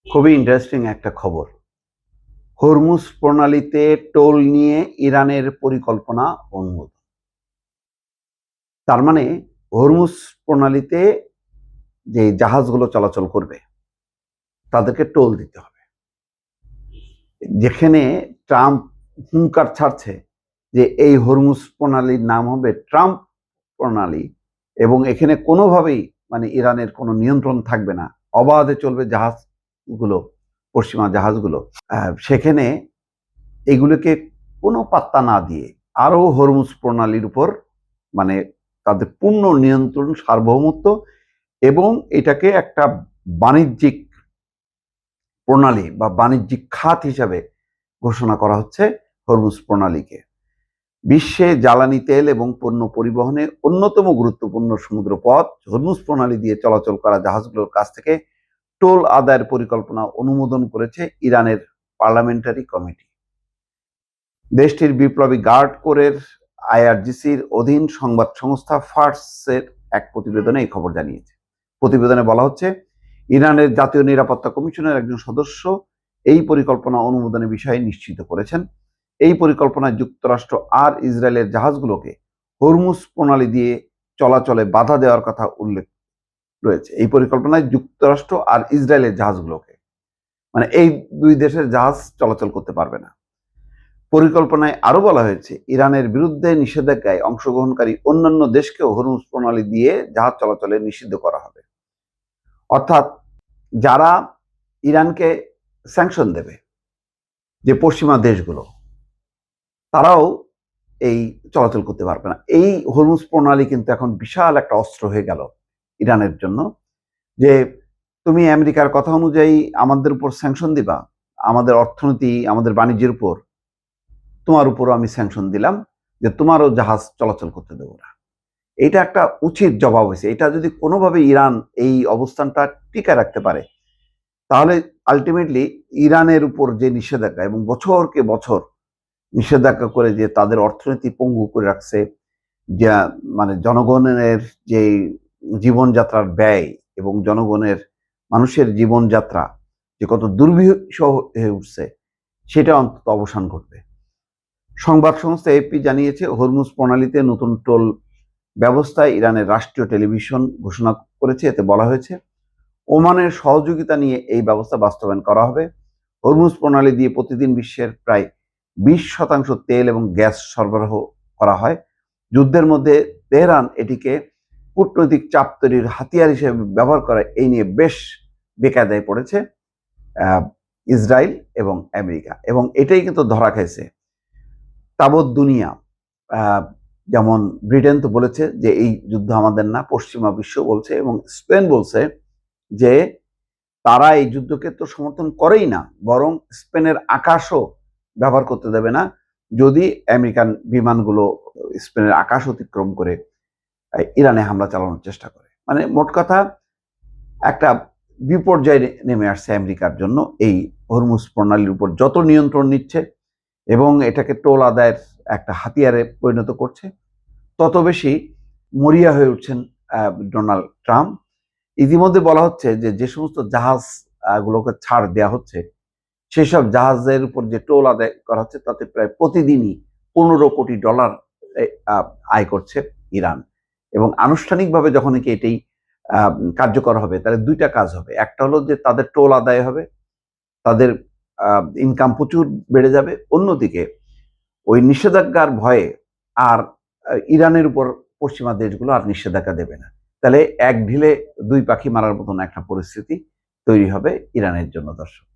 খুবই ইন্টারেস্টিং একটা খবর। হরমুজ প্রণালীতে টোল নিয়ে ইরানের পরিকল্পনা অনুমোদন। তার মানে হরমুজ প্রণালীতে যে জাহাজগুলো চলাচল করবে তাদেরকে টোল দিতে হবে। যেখানে ট্রাম্প হুঙ্কার ছাড়ছে যে এই হরমুজ প্রণালীর নাম হবে ট্রাম্প প্রণালী এবং এখানে কোনোভাবেই ইরানের কোনো নিয়ন্ত্রণ থাকবে না, অবাধে চলবে জাহাজগুলো, পশ্চিমা জাহাজগুলো। সেখানে এগুলোকে কোনো পাত্তা না দিয়ে আরো হরমুজ প্রণালীর উপর মানে তাদের পূর্ণ নিয়ন্ত্রণ, সার্বভৌমত্ব এবং এটাকে একটা বাণিজ্যিক প্রণালী বা বাণিজ্যিক খাত হিসাবে ঘোষণা করা হচ্ছে হরমুজ প্রণালীকে। বিশ্বে জ্বালানি তেল এবং পণ্য পরিবহনে অন্যতম গুরুত্বপূর্ণ সমুদ্র পথ হরমুজ প্রণালী দিয়ে চলাচল করা জাহাজগুলোর কাছ থেকে টোল আদায়ের পরিকল্পনা অনুমোদন করেছে ইরানের পার্লামেন্টারি কমিটি। দেশটির বিপ্লবী গার্ড কোরের আইআরজিসির অধীন সংবাদ সংস্থা ফার্সের এক প্রতিবেদনে এই খবর জানিয়েছে। প্রতিবেদনে বলা হচ্ছে, ইরানের জাতীয় নিরাপত্তা কমিশনের একজন সদস্য এই পরিকল্পনা অনুমোদনের বিষয়ে নিশ্চিত করেছেন। এই পরিকল্পনায় যুক্তরাষ্ট্র আর ইসরায়েলের জাহাজগুলোকে হরমুজ প্রণালী দিয়ে চলাচলে বাধা দেওয়ার কথা উল্লেখ রয়েছে। এই পরিকল্পনায় যুক্তরাষ্ট্র আর ইসরায়েলের জাহাজগুলোকে, এই দুই দেশের জাহাজ চলাচল করতে পারবে না। পরিকল্পনায় আরো বলা হয়েছে, ইরানের বিরুদ্ধে নিষেধাজ্ঞায় অংশগ্রহণকারী অন্যান্য দেশকেও হরমুজ প্রণালী দিয়ে জাহাজ চলাচলে নিষিদ্ধ করা হবে। অর্থাৎ যারা ইরানকে স্যাংশন দেবে, যে পশ্চিমা দেশগুলো, তারাও এই চলাচল করতে পারবে না। এই হরমুজ প্রণালী কিন্তু এখন বিশাল একটা অস্ত্র হয়ে গেল ইরানের জন্য, যে তুমি আমেরিকার কথা অনুযায়ী আমাদের উপর স্যাংশন দিবা, আমাদের অর্থনীতি, আমাদের বাণিজ্যের উপর, তোমার উপরও আমি স্যাংশন দিলাম যে তোমারও জাহাজ চলাচল করতে দেবো না। এটা একটা উচিত জবাব হয়েছে। এটা যদি কোনোভাবে ইরান এই অবস্থানটা টিকে রাখতে পারে, তাহলে আলটিমেটলি ইরানের উপর যে নিষেধাজ্ঞা এবং বছরকে বছর নিষেধাজ্ঞা করে যে তাদের অর্থনীতি পঙ্গু করে রাখছে, যা জনগণের যে জীবনযাত্রার ব্যয় এবং জনগণের মানুষের জীবনযাত্রা যে কত দুর্বিষহ হয়ে উঠছে, সেটা অন্তত অবসান ঘটবে। সংবাদ সংস্থা এপি জানিয়েছে, হরমুজ প্রণালীতে নতুন টোল ব্যবস্থায় ইরানের রাষ্ট্রীয় টেলিভিশন ঘোষণা করেছে। এতে বলা হয়েছে, ওমানের সহযোগিতা নিয়ে এই ব্যবস্থা বাস্তবায়ন করা হবে। হরমুজ প্রণালী দিয়ে প্রতিদিন বিশ্বের প্রায় 20% তেল এবং গ্যাস সরবরাহ করা হয়। যুদ্ধের মধ্যে তেহরান এটিকে কূটনৈতিক চাপ তৈরির হাতিয়ার হিসেবে ব্যবহার করে, এই নিয়ে বেশ বেকায়দায় পড়েছে ইসরায়েল এবং আমেরিকা, এবং এটাই কিন্তু ধরা খাইছে তাবৎ দুনিয়া। যেমন ব্রিটেন তো বলেছে যে এই যুদ্ধ আমাদের না, পশ্চিমা বিশ্ব বলছে, এবং স্পেন বলছে যে তারা এই যুদ্ধকে তো সমর্থন করেই না, বরং স্পেনের আকাশও ব্যবহার করতে দেবে না যদি আমেরিকান বিমানগুলো স্পেনের আকাশ অতিক্রম করে ইরানে হামলা চালানোর চেষ্টা করে। মোট কথা, একটা বিপর্যয় নেমে আসছে আমেরিকার জন্য এই হরমুজ প্রণালীর উপর যত নিয়ন্ত্রণ নিচ্ছে এবং এটাকে টোল আদায়ের একটা হাতিয়ারে পরিণত করছে, তত বেশি মরিয়া হয়ে উঠছেন ডোনাল্ড ট্রাম্প। ইতিমধ্যে বলা হচ্ছে যে যে সমস্ত জাহাজ গুলোকে ছাড় দেওয়া হচ্ছে, সেসব জাহাজের উপর যে টোল আদায় করা হচ্ছে তাতে প্রায় প্রতিদিনই $15 কোটি আয় করছে ইরান। এবং আনুষ্ঠানিকভাবে যখন এটাই কার্যকর হবে, তাহলে দুইটা কাজ হবে। একটা হলো যে তাদের টোল আদায় হবে, তাদের ইনকাম প্রচুর বেড়ে যাবে। অন্যদিকে ওই নিষেধাজ্ঞার ভয়ে আর ইরানের উপর পশ্চিমা দেশগুলো আর নিষেধাজ্ঞা দেবে না। তাহলে এক ঢিলে দুই পাখি মারার মতন একটা পরিস্থিতি তৈরি হবে ইরানের জন্য। দর্শক।